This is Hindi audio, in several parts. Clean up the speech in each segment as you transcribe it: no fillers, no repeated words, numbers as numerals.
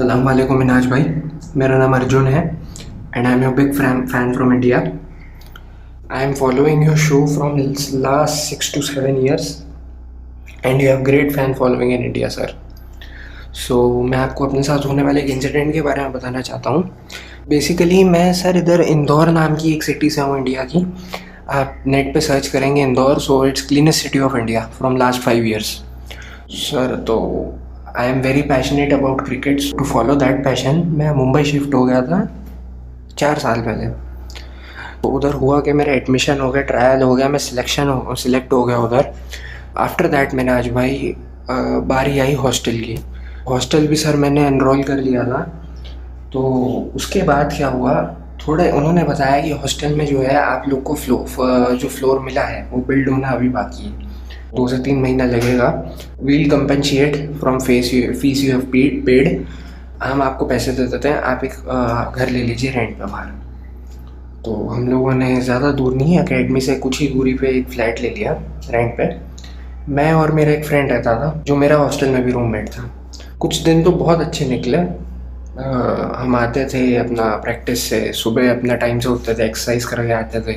अस्सलाम वालेकुम मिनाज भाई। मेरा नाम अर्जुन है and I am your big fan from India. I am following your show from last 6 to 7 years and you have great fan following in India sir. So मैं आपको अपने साथ होने वाले एक इंसिडेंट के बारे में बताना चाहता हूँ। बेसिकली मैं सर इधर इंदौर नाम की एक सिटी से हूँ इंडिया की। आप नेट पे सर्च करेंगे Indore, so it's cleanest city of India from last 5 years sir. तो I am very passionate about cricket. To follow that passion मैं मुंबई शिफ्ट हो गया था 4 साल पहले। तो उधर हुआ कि मेरा एडमिशन हो गया, ट्रायल हो गया, मैं सिलेक्ट हो गया उधर। आफ्टर दैट मैंने आज भाई बारी आई हॉस्टल की। हॉस्टल भी सर मैंने एनरोल कर लिया था। तो उसके बाद क्या हुआ, थोड़े उन्होंने बताया कि हॉस्टल में जो है आप लोग को जो फ्लोर मिला है वो बिल्ड होना अभी बाकी है, 2 से 3 महीना लगेगा। We'll compensate from fees you have paid. हम आपको पैसे दे देते हैं, आप एक घर ले लीजिए रेंट पे बाहर। तो हम लोगों ने ज़्यादा दूर नहीं, अकेडमी से कुछ ही दूरी पे एक फ़्लैट ले लिया रेंट पे। मैं और मेरा एक फ्रेंड रहता था जो मेरा हॉस्टल में भी रूममेट था। कुछ दिन तो बहुत अच्छे निकले। हम आते थे अपना प्रैक्टिस से, सुबह अपना टाइम से उठते थे, एक्सरसाइज करके आते थे।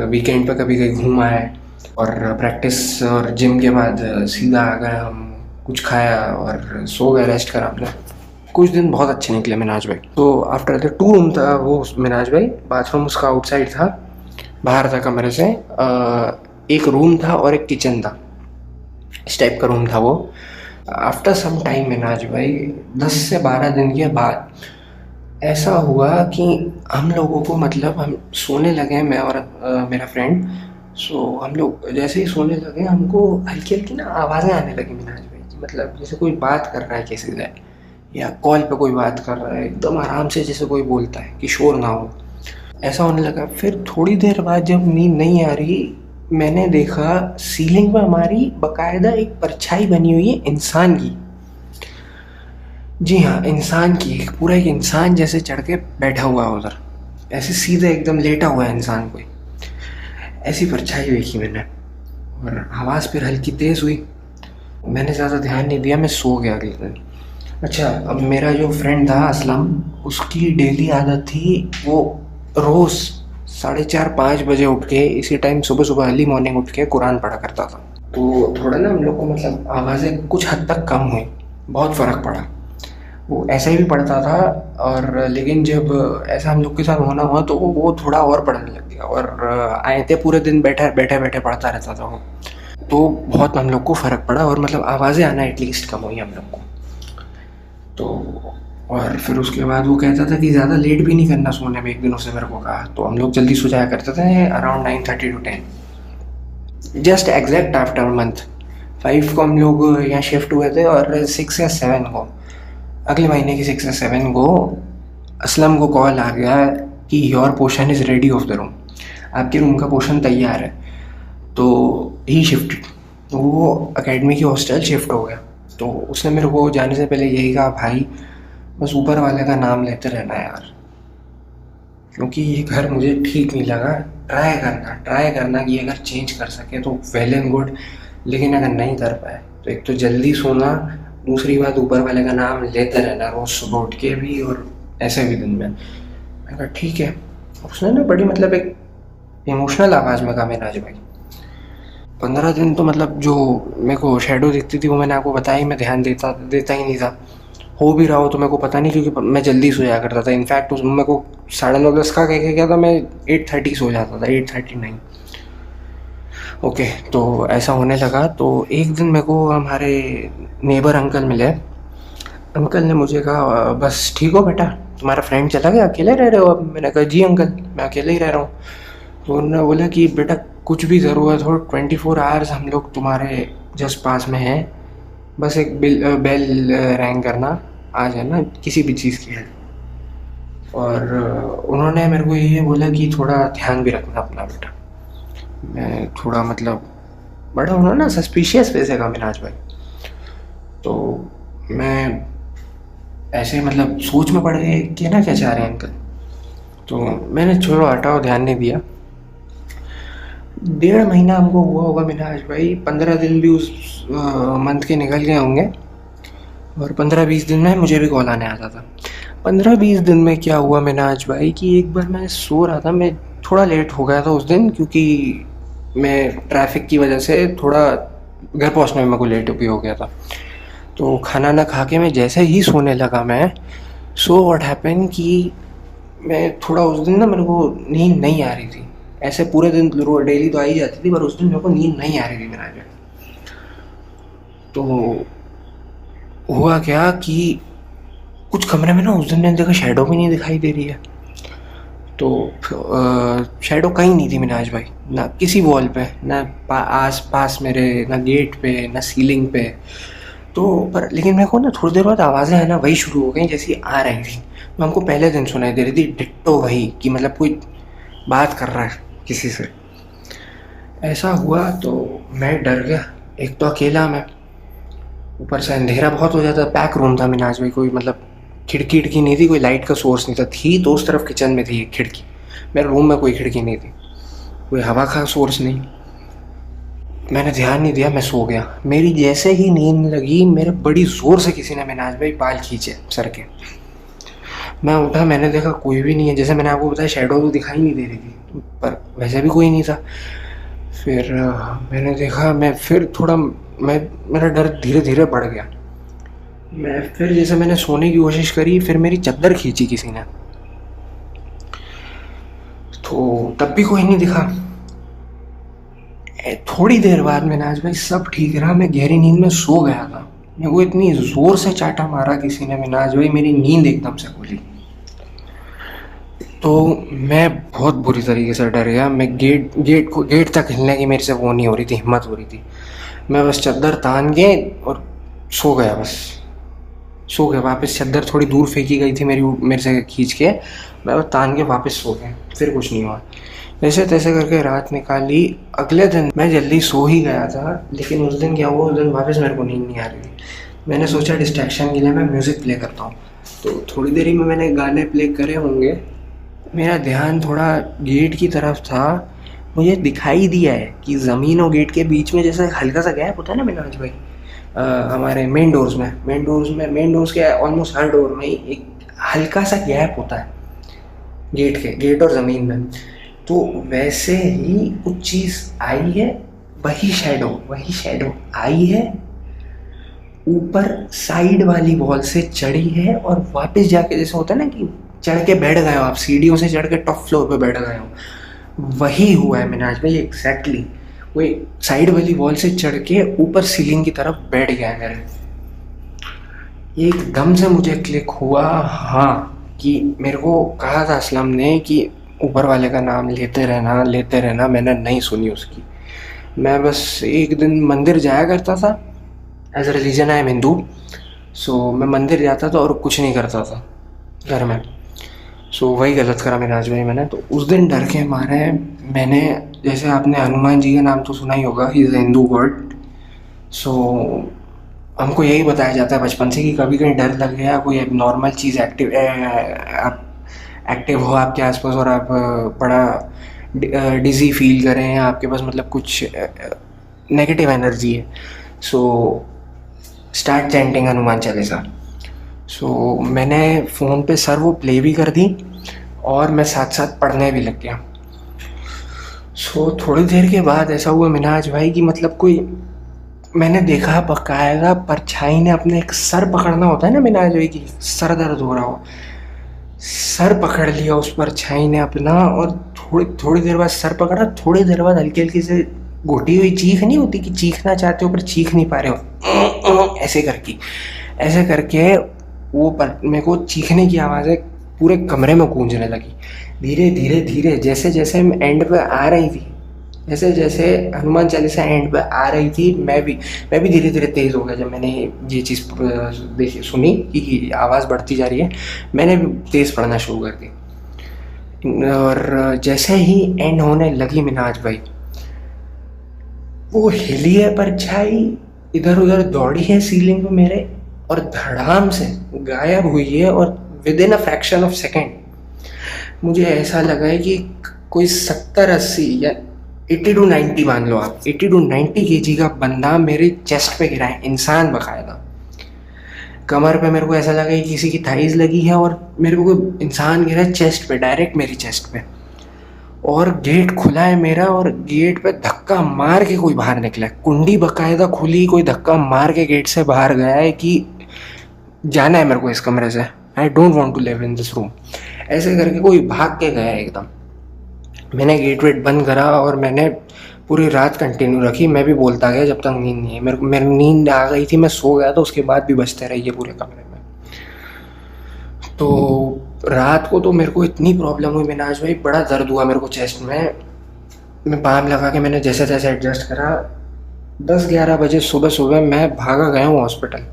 वीकेंड पे कभी कहीं घूम आए और प्रैक्टिस और जिम के बाद सीधा आ गए हम, कुछ खाया और सो गए, रेस्ट करा हमने। कुछ दिन बहुत अच्छे निकले मिनाज भाई। तो आफ्टर द 2 रूम था वो मिनाज भाई, बाथरूम उसका आउटसाइड था, बाहर था कमरे से। एक रूम था और एक किचन था, इस टाइप का रूम था वो। आफ्टर सम टाइम मिनाज भाई 10 से 12 दिन के बाद ऐसा हुआ कि हम लोगों को, मतलब हम सोने लगे, मैं और मेरा फ्रेंड। सो हम लोग जैसे ही सोने लगे हमको हल्की हल्की ना आवाज़ें आने लगी मिनाज भाई की, मतलब जैसे कोई बात कर रहा है किसी से, या कॉल पे कोई बात कर रहा है एकदम आराम से, जैसे कोई बोलता है कि शोर ना हो, ऐसा होने लगा। फिर थोड़ी देर बाद जब नींद नहीं आ रही, मैंने देखा सीलिंग पे हमारी बाकायदा एक परछाई बनी हुई है इंसान की। जी हाँ, इंसान की, पूरा एक इंसान जैसे चढ़ के बैठा हुआ है उधर, ऐसे सीधे एकदम लेटा हुआ है इंसान कोई। ऐसी परछाई देखी मैंने और आवाज़ फिर हल्की तेज़ हुई। मैंने ज़्यादा ध्यान नहीं दिया, मैं सो गया अगले दिन। अच्छा, अब मेरा जो फ्रेंड था असलम, उसकी डेली आदत थी, वो रोज़ 4:30-5 बजे उठ के इसी टाइम सुबह सुबह अर्ली मॉर्निंग उठ के कुरान पढ़ा करता था। तो थोड़ा ना हम लोग को मतलब आवाज़ें कुछ हद तक कम हुई, बहुत फ़र्क पड़ा। वो ऐसा ही भी पढ़ता था, और लेकिन जब ऐसा हम लोग के साथ होना हुआ तो वो थोड़ा और पढ़ने लग गया। और आए थे पूरे दिन बैठे बैठे पढ़ता रहता था वो। तो बहुत हम लोग को फ़र्क पड़ा और मतलब आवाज़ें आना एटलीस्ट कम हुई हम लोग को। तो और फिर उसके बाद वो कहता था कि ज़्यादा लेट भी नहीं करना सोने में, एक दिन उसने मेरे को कहा। तो हम लोग जल्दी सो जाया करते थे, around 9:30 to 10, just exact after month 5 को हम लोग यहाँ शिफ्ट हुए थे। और 6 या 7 को, अगले महीने की 6 या 7 को असलम को कॉल आ गया कि your portion is ready of the room, आपके रूम का पोर्शन तैयार है। तो ही शिफ्टेड, तो वो अकेडमी की हॉस्टल शिफ्ट हो गया। तो उसने मेरे को जाने से पहले यही कहा, भाई बस ऊपर वाले का नाम लेते रहना यार, क्योंकि ये घर मुझे ठीक नहीं लगा। ट्राई करना कि अगर चेंज कर सके तो वेल एंड गुड, लेकिन अगर नहीं कर पाए तो एक तो जल्दी सोना, दूसरी बात ऊपर वाले का नाम लेते रहना रोज़ सुबह उठ के भी और ऐसे भी दिन में। मैंने कहा ठीक है। उसने ना बड़ी मतलब एक इमोशनल आवाज़ में कहा, मिनाज भाई 15 दिन तो मतलब जो मेरे को शेडो दिखती थी वो मैंने आपको बताया ही, मैं ध्यान देता ही नहीं था। हो भी रहा हो तो मेरे को पता नहीं, क्योंकि मैं जल्दी सो जाया करता था। इनफैक्ट उस मेरे को 9:30-10 का कह के गया था, मैं 8:30 सो जाता था, 8:39। ओके, तो ऐसा होने लगा। तो एक दिन मेरे को हमारे नेबर अंकल मिले। अंकल ने मुझे कहा, बस ठीक हो बेटा, तुम्हारा फ्रेंड चला गया, अकेले रह रहे हो अब? मैंने कहा जी अंकल, मैं अकेले ही रह रहा हूँ। तो उन्होंने बोला कि बेटा कुछ भी ज़रूरत हो 24 आवर्स हम लोग तुम्हारे जस्ट पास में हैं, बस एक बेल रैंग करना, आ जाना, किसी भी चीज़ की है। और उन्होंने मेरे को ये बोला कि थोड़ा ध्यान भी रखना अपना बेटा। मैं थोड़ा मतलब बड़ा उन्होंने ना सस्पिशियस वैसे का मिनाज भाई। तो मैं ऐसे मतलब सोच में पड़ गए कि ना क्या चाह रहे हैं अंकल। तो मैंने छोड़ो हटाओ, ध्यान नहीं दिया। 1.5 महीना हमको हुआ होगा मिनाज भाई, 15 दिन भी उस मंथ के निकल गए होंगे। और 15-20 दिन में मुझे भी कॉल आने आता था। 15-20 दिन में क्या हुआ मिनाज भाई कि एक बार मैं सो रहा था, मैं थोड़ा लेट हो गया था उस दिन, क्योंकि मैं ट्रैफिक की वजह से थोड़ा घर पहुंचने में मेरे को लेट भी हो गया था। तो खाना ना खा के मैं जैसे ही सोने लगा, मैं सो व्हाट हैपन कि मैं थोड़ा उस दिन ना मेरे को नींद नहीं आ रही थी। ऐसे पूरे दिन डेली तो आ ही जाती थी, पर उस दिन मेरे को नींद नहीं आ रही थी मिनाज भाई। तो हुआ क्या कि कुछ कमरे में ना उस दिन मैंने देखा शैडो भी नहीं दिखाई दे रही है। तो शैडो कहीं नहीं थी मिनाज भाई, ना किसी वॉल पे, ना आस पास मेरे, ना गेट पे, ना सीलिंग पे। तो पर लेकिन मेरे को ना थोड़ी देर बाद आवाज़ें आना वही शुरू हो गई जैसी आ रही थी, तो हमको पहले दिन सुनाई दे रही थी डिट्टो वही, कि मतलब कोई बात कर रहा है किसी से। ऐसा हुआ तो मैं डर गया। एक तो अकेला मैं, ऊपर से अंधेरा बहुत हो जाता, पैक रूम था मिनाज भाई, कोई मतलब खिड़की नहीं थी, कोई लाइट का सोर्स नहीं था। थी तो उस तरफ किचन में थी एक खिड़की, मेरे रूम में कोई खिड़की नहीं थी, कोई हवा का सोर्स नहीं। मैंने ध्यान नहीं दिया, मैं सो गया। मेरी जैसे ही नींद लगी, मेरे बड़ी ज़ोर से किसी ने मिनाज भाई बाल खींचे सर के। मैं उठा, मैंने देखा कोई भी नहीं है। जैसे मैंने आपको बताया शैडो तो दिखाई नहीं दे रही थी, पर वैसे भी कोई नहीं था। फिर मैंने देखा, मैं फिर थोड़ा मेरा डर धीरे धीरे बढ़ गया। मैं फिर जैसे मैंने सोने की कोशिश करी, फिर मेरी चादर खींची किसी ने, तो तब भी कोई नहीं दिखा। थोड़ी देर बाद मैंने आज भाई सब ठीक रहा, मैं गहरी नींद में सो गया था। मेरे को इतनी ज़ोर से चाटा मारा किसी ने मिनाज भाई, मेरी नींद एकदम से खुली। तो मैं बहुत बुरी तरीके से डर गया। मैं गेट तक हिलने की मेरे से वो नहीं हो रही थी, हिम्मत हो रही थी। मैं बस चादर तान के और सो गया, बस सो गया। वापस चादर थोड़ी दूर फेंकी गई थी मेरे से खींच के, मैं बस तान के वापस सो गया। फिर कुछ नहीं हुआ। जैसे तैसे करके रात निकाली। अगले दिन मैं जल्दी सो ही गया था, लेकिन उस दिन क्या हुआ, उस दिन वापस मेरे को नींद नहीं आ रही थी। मैंने सोचा डिस्ट्रैक्शन के लिए मैं म्यूज़िक प्ले करता हूँ। तो थोड़ी देरी में मैंने गाने प्ले करे होंगे, मेरा ध्यान थोड़ा गेट की तरफ था। मुझे दिखाई दिया है कि ज़मीन और गेट के बीच में जैसे हल्का सा गैप होता है ना मिनाज भाई, हमारे मेन डोर्स के ऑलमोस्ट हर डोर में एक हल्का सा गैप होता है गेट और ज़मीन में। तो वैसे ही कुछ चीज़ आई है, वही शैडो आई है, ऊपर साइड वाली वॉल से चढ़ी है और वापस जाके, जैसे होता है ना कि चढ़ के बैठ गए हो आप, सीढ़ियों से चढ़ के टॉप फ्लोर पे बैठ गए हो, वही हुआ है मिनाज भाई एग्जैक्टली। कोई साइड वाली वॉल से चढ़ के ऊपर सीलिंग की तरफ बैठ गया है मेरे। एकदम से मुझे क्लिक हुआ, हाँ, कि मेरे को कहा था असलम ने कि ऊपर वाले का नाम लेते रहना। मैंने नहीं सुनी उसकी। मैं बस एक दिन मंदिर जाया करता था, as a religion I am Hindu, so मैं मंदिर जाता था और कुछ नहीं करता था घर में। सो वही गलत करा मिनाज भाई मैंने। तो उस दिन डर के मारे मैंने, जैसे आपने हनुमान जी का नाम तो सुना ही होगा, ही इज़ हिंदू गॉड। सो हमको यही बताया जाता है बचपन से कि कभी कहीं डर लग गया, कोई नॉर्मल चीज़ एक्टिव हो आपके आसपास और आप बड़ा डिज़ी फील करें, आपके पास मतलब कुछ नेगेटिव एनर्जी है, so start chanting Hanuman Chalisa. So मैंने फ़ोन पे सर वो प्ले भी कर दी और मैं साथ साथ पढ़ने भी लग गया। सो थोड़ी देर के बाद ऐसा हुआ मिनाज भाई कि मतलब कोई, मैंने देखा बकायदा परछाई ने अपने एक सर पकड़ना होता है ना मिनाज भाई की, सर दर्द हो रहा हो, सर पकड़ लिया उस परछाई ने अपना, और थोड़ी देर बाद सर पकड़ा, थोड़ी देर बाद हल्की हल्की से घोटी हुई चीख नहीं होती कि चीखना चाहते हो पर चीख नहीं पा रहे हो, ऐसे करके वो मेरे को चीखने की आवाज़ें पूरे कमरे में गूंजने लगी। धीरे जैसे जैसे एंड पे आ रही थी, जैसे हनुमान चालीसा एंड पे आ रही थी, मैं भी धीरे धीरे तेज़ हो गया। जब मैंने ये चीज़ देखी सुनी कि आवाज़ बढ़ती जा रही है, मैंने भी तेज़ पढ़ना शुरू कर दी। और जैसे ही एंड होने लगी मिनाज भाई, वो हिली है परछाई, इधर उधर दौड़ी है सीलिंग पे मेरे, और धड़ाम से गायब हुई है। और with in a fraction of second मुझे ऐसा लगा है कि कोई 70-80 या 80 to 90 मान लो आप, 80 to 90 kg का बंदा मेरे चेस्ट पे गिरा है, इंसान बकायदा। कमर पे मेरे को ऐसा लगा कि किसी की थाइज लगी है और मेरे को कोई इंसान गिरा है चेस्ट पे, डायरेक्ट मेरी चेस्ट पे। और गेट खुला है मेरा और गेट पे धक्का मार के कोई बाहर निकला है, कुंडी बकायदा खुली, कोई धक्का मार के गेट से बाहर गया है कि जाना है मेरे को इस कमरे से, I don't want to live in this room, ऐसे करके कोई भाग के गया है एकदम। मैंने गेट वेट बंद करा और मैंने पूरी रात कंटिन्यू रखी, मैं भी बोलता गया जब तक नींद नहीं है। मेरी नींद आ गई थी, मैं सो गया तो उसके बाद भी बजते रहिए पूरे कमरे में। तो रात को तो मेरे को इतनी प्रॉब्लम हुई मिनाज भाई, बड़ा दर्द हुआ मेरे को चेस्ट में। मैं बाम लगा के मैंने जैसे तैसे एडजस्ट करा। 10-11 बजे सुबह मैं भागा गया हूँ हॉस्पिटल।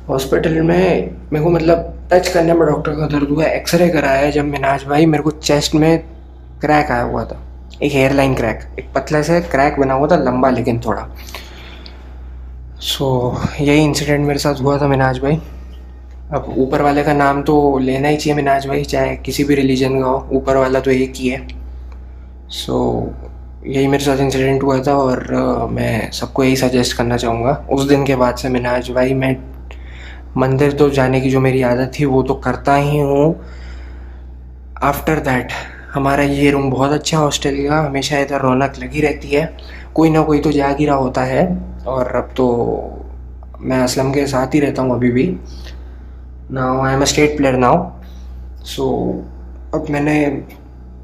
हॉस्पिटल में मेरे को मतलब टच करने में डॉक्टर का दर्द हुआ, एक्सरे कराया जब मिनाज भाई, मेरे को चेस्ट में क्रैक आया हुआ था, एक हेयरलाइन क्रैक, एक पतले से क्रैक बना हुआ था, लंबा लेकिन थोड़ा। यही इंसिडेंट मेरे साथ हुआ था मिनाज भाई। अब ऊपर वाले का नाम तो लेना ही चाहिए मिनाज भाई, चाहे किसी भी रिलीजन का हो, ऊपर वाला तो एक ही है। यही मेरे साथ इंसिडेंट हुआ था और मैं सबको यही सजेस्ट करना चाहूँगा। उस दिन के बाद से मिनाज भाई मैं मंदिर तो जाने की जो मेरी आदत थी वो तो करता ही हूँ। आफ्टर दैट हमारा ये रूम बहुत अच्छा हॉस्टल का, हमेशा इधर रौनक लगी रहती है, कोई ना कोई तो जाग ही रहा होता है। और अब तो मैं असलम के साथ ही रहता हूँ अभी भी। Now I am a state player now. अब मैंने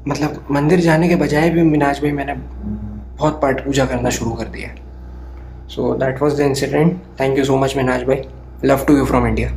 मतलब मंदिर जाने के बजाय भी मिनाज भाई मैंने बहुत पाठ पूजा करना शुरू कर दिया। That was the incident. Thank you so much Minaj भाई, love to you from India.